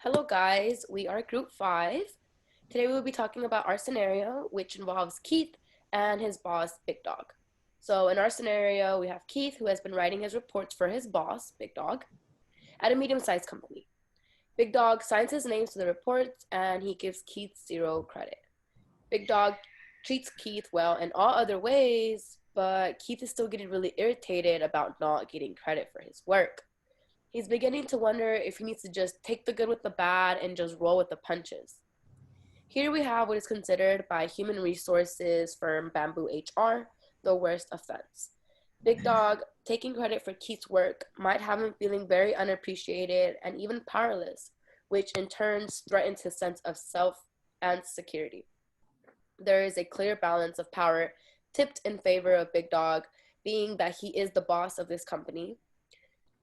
Hello guys, we are group 5. Today we will be talking about our scenario, which involves Keith and his boss, Big Dog. So in our scenario, we have Keith, who has been writing his reports for his boss, Big Dog, at a medium-sized company. Big Dog signs his name to the reports and he gives Keith 0 credit. Big Dog treats Keith well in all other ways, but Keith is still getting really irritated about not getting credit for his work. He's beginning to wonder if he needs to just take the good with the bad and just roll with the punches. Here we have what is considered by human resources firm Bamboo HR the worst offense. Big Dog taking credit for Keith's work might have him feeling very unappreciated and even powerless, which in turn threatens his sense of self and security. There is a clear balance of power tipped in favor of Big Dog, being that he is the boss of this company.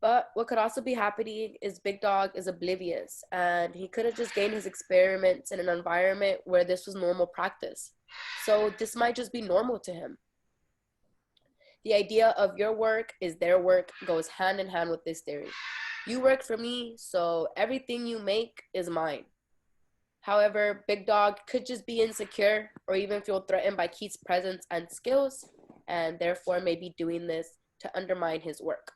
But what could also be happening is Big Dog is oblivious and he could have just gained his experiments in an environment where this was normal practice. So this might just be normal to him. The idea of your work is their work goes hand in hand with this theory. You work for me, so everything you make is mine. However, Big Dog could just be insecure or even feel threatened by Keith's presence and skills, and therefore may be doing this to undermine his work.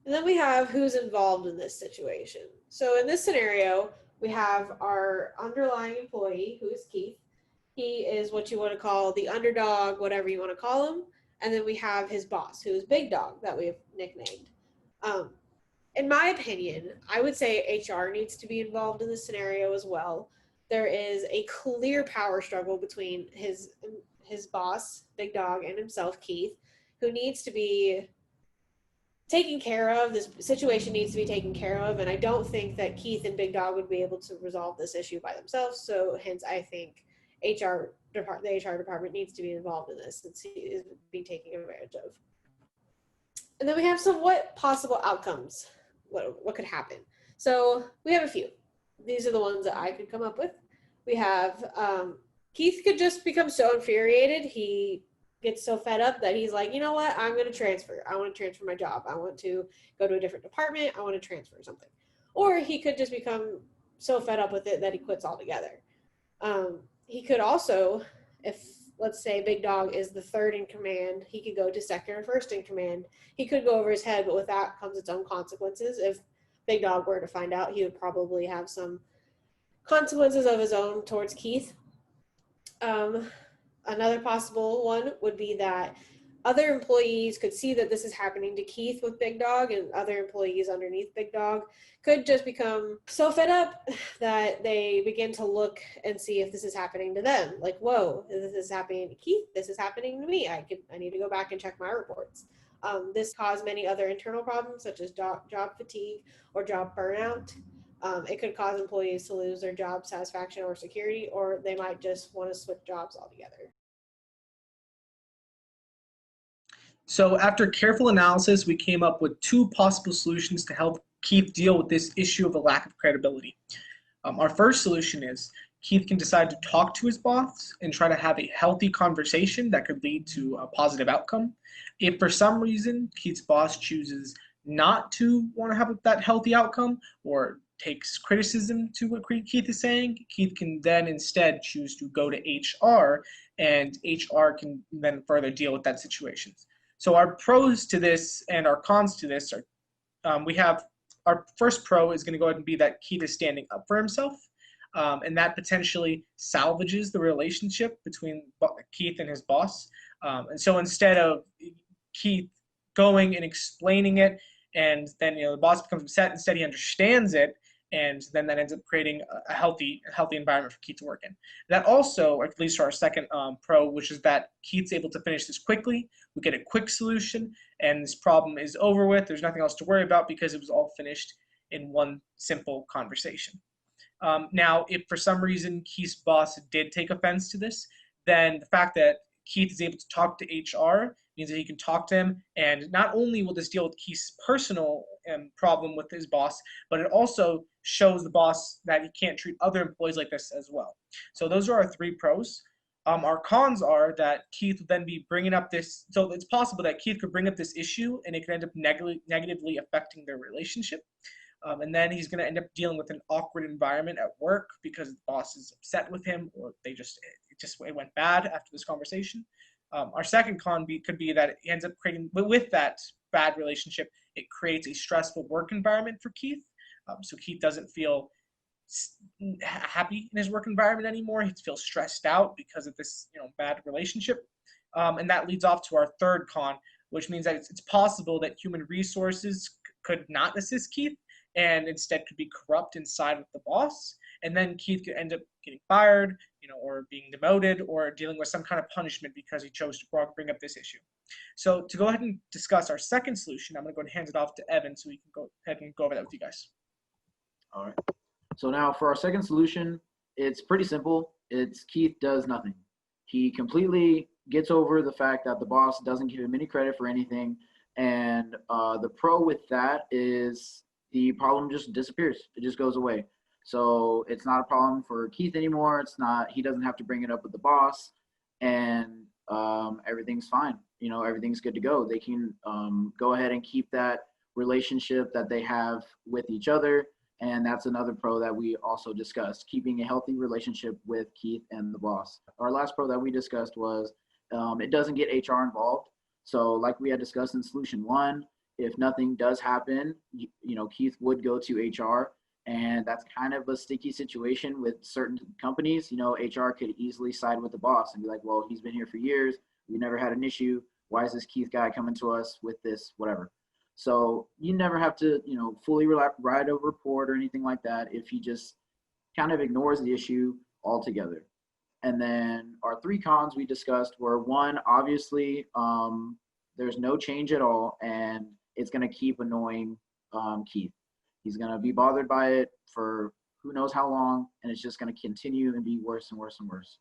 And then we have who's involved in this situation. So in this scenario, we have our underlying employee, who is Keith. He is what you want to call the underdog, whatever you want to call him. And then we have his boss, who is Big Dog, that we've nicknamed. In my opinion, I would say HR needs to be involved in this scenario as well. There is a clear power struggle between his boss, Big Dog, and himself, Keith, who needs to be taken care of. This situation needs to be taken care of, and I don't think that Keith and Big Dog would be able to resolve this issue by themselves. So hence, I think the HR department needs to be involved in this since he is being taken advantage of. And then we have some what possible outcomes. What could happen? So we have a few. These are the ones that I could come up with. We have Keith could just become so infuriated. He gets so fed up that he's like, you know what, I'm going to transfer. I want to transfer my job. I want to go to a different department. I want to transfer something. Or he could just become so fed up with it that he quits altogether. He could also, if let's say Big Dog is the third in command, he could go to second or first in command. He could go over his head, but with that comes its own consequences. If Big Dog were to find out, he would probably have some consequences of his own towards Keith. Another possible one would be that other employees could see that this is happening to Keith with Big Dog, and other employees underneath Big Dog could just become so fed up that they begin to look and see if this is happening to them. Like, whoa, this is happening to Keith. This is happening to me. I need to go back and check my reports. This caused many other internal problems such as job fatigue or job burnout. It could cause employees to lose their job satisfaction or security, or they might just want to switch jobs altogether. So after careful analysis, we came up with two possible solutions to help Keith deal with this issue of a lack of credibility. Our first solution is Keith can decide to talk to his boss and try to have a healthy conversation that could lead to a positive outcome. If for some reason Keith's boss chooses not to want to have that healthy outcome or takes criticism to what Keith is saying, Keith can then instead choose to go to HR, and HR can then further deal with that situation. So our pros to this and our cons to this are, we have our first pro is going to go ahead and be that Keith is standing up for himself, and that potentially salvages the relationship between Keith and his boss. And so instead of Keith going and explaining it, and then the boss becomes upset, instead he understands it, and then that ends up creating a healthy environment for Keith to work in. That also leads to our second pro, which is that Keith's able to finish this quickly. We get a quick solution, and this problem is over with. There's nothing else to worry about because it was all finished in one simple conversation. Now, if for some reason Keith's boss did take offense to this, then the fact that Keith is able to talk to HR means that he can talk to him, and not only will this deal with Keith's personal problem with his boss, but it also shows the boss that he can't treat other employees like this as well. So those are our three pros. Our cons are that Keith would then be bringing up this. So it's possible that Keith could bring up this issue, and it could end up negatively affecting their relationship. And then he's going to end up dealing with an awkward environment at work because the boss is upset with him, or it went bad after this conversation. Our second could be that it ends up creating, with that bad relationship, it creates a stressful work environment for Keith. So Keith doesn't feel happy in his work environment anymore. He feels stressed out because of this, bad relationship. And that leads off to our third con, which means that it's possible that human resources could not assist Keith and instead could be corrupt inside with the boss. And then Keith could end up getting fired, or being demoted or dealing with some kind of punishment because he chose to bring up this issue. So to go ahead and discuss our second solution, I'm going to go ahead and hand it off to Evan so we can go ahead and go over that with you guys. All right. So now for our second solution, it's pretty simple. It's Keith does nothing. He completely gets over the fact that the boss doesn't give him any credit for anything. And the pro with that is the problem just disappears. It just goes away. So it's not a problem for Keith anymore. He doesn't have to bring it up with the boss, and everything's fine. Everything's good to go. They can go ahead and keep that relationship that they have with each other. And that's another pro that we also discussed, keeping a healthy relationship with Keith and the boss. Our last pro that we discussed was it doesn't get HR involved. So like we had discussed in solution 1, if nothing does happen, Keith would go to HR. And that's kind of a sticky situation with certain companies. HR could easily side with the boss and be like, well, he's been here for years. We never had an issue. Why is this Keith guy coming to us with this, whatever? So you never have to, fully write a report or anything like that if he just kind of ignores the issue altogether. And then our 3 cons we discussed were, 1, obviously, there's no change at all, and it's going to keep annoying Keith. He's going to be bothered by it for who knows how long, and it's just going to continue and be worse and worse and worse.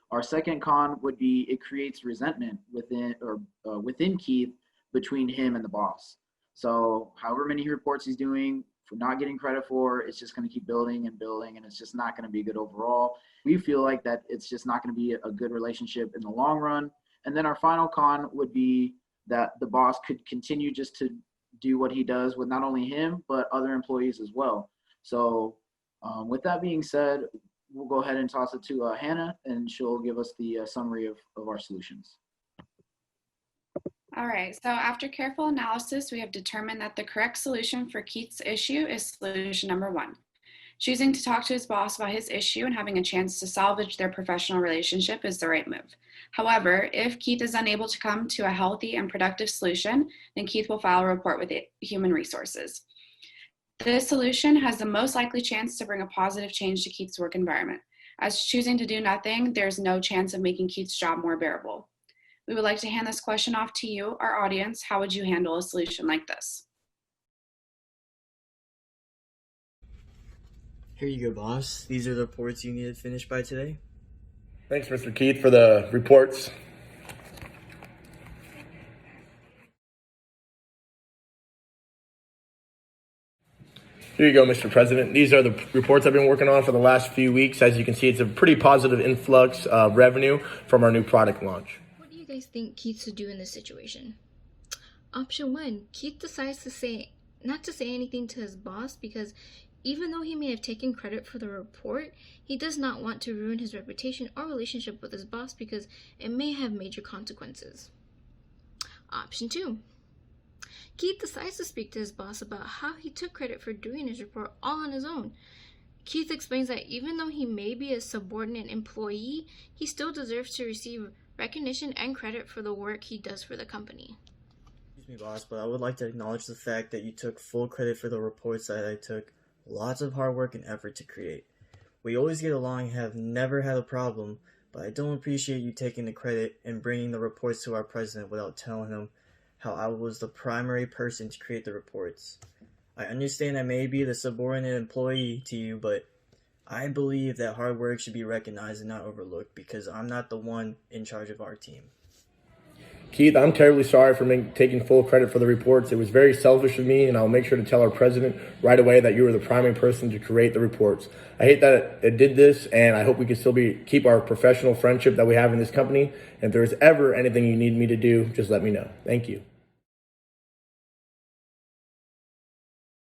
Our second con would be it creates resentment within Keith between him and the boss. So however many reports he's doing for not getting credit for, it's just going to keep building and building, and it's just not going to be good overall. We feel like that it's just not going to be a good relationship in the long run. And then our final con would be that the boss could continue just to do what he does with not only him, but other employees as well. So with that being said, we'll go ahead and toss it to Hannah, and she'll give us the summary of our solutions. All right, so after careful analysis, we have determined that the correct solution for Keith's issue is solution number 1. Choosing to talk to his boss about his issue and having a chance to salvage their professional relationship is the right move. However, if Keith is unable to come to a healthy and productive solution, then Keith will file a report with Human Resources. This solution has the most likely chance to bring a positive change to Keith's work environment. As choosing to do nothing, there's no chance of making Keith's job more bearable. We would like to hand this question off to you, our audience. How would you handle a solution like this? Here you go, boss. These are the reports you needed finished by today. Thanks, Mr. Keith, for the reports. Here you go, Mr. President. These are the reports I've been working on for the last few weeks. As you can see, it's a pretty positive influx of revenue from our new product launch. What do you guys think Keith should do in this situation? Option 1, Keith decides not to say anything to his boss because even though he may have taken credit for the report, he does not want to ruin his reputation or relationship with his boss because it may have major consequences. Option 2, Keith decides to speak to his boss about how he took credit for doing his report all on his own. Keith explains that even though he may be a subordinate employee, he still deserves to receive recognition and credit for the work he does for the company. Excuse me, boss, but I would like to acknowledge the fact that you took full credit for the reports that I took lots of hard work and effort to create. We always get along and have never had a problem, but I don't appreciate you taking the credit and bringing the reports to our president without telling him how I was the primary person to create the reports. I understand I may be the subordinate employee to you, but I believe that hard work should be recognized and not overlooked because I'm not the one in charge of our team. Keith, I'm terribly sorry for taking full credit for the reports. It was very selfish of me, and I'll make sure to tell our president right away that you were the primary person to create the reports. I hate that it did this, and I hope we can still keep our professional friendship that we have in this company. And if there's ever anything you need me to do, just let me know. Thank you.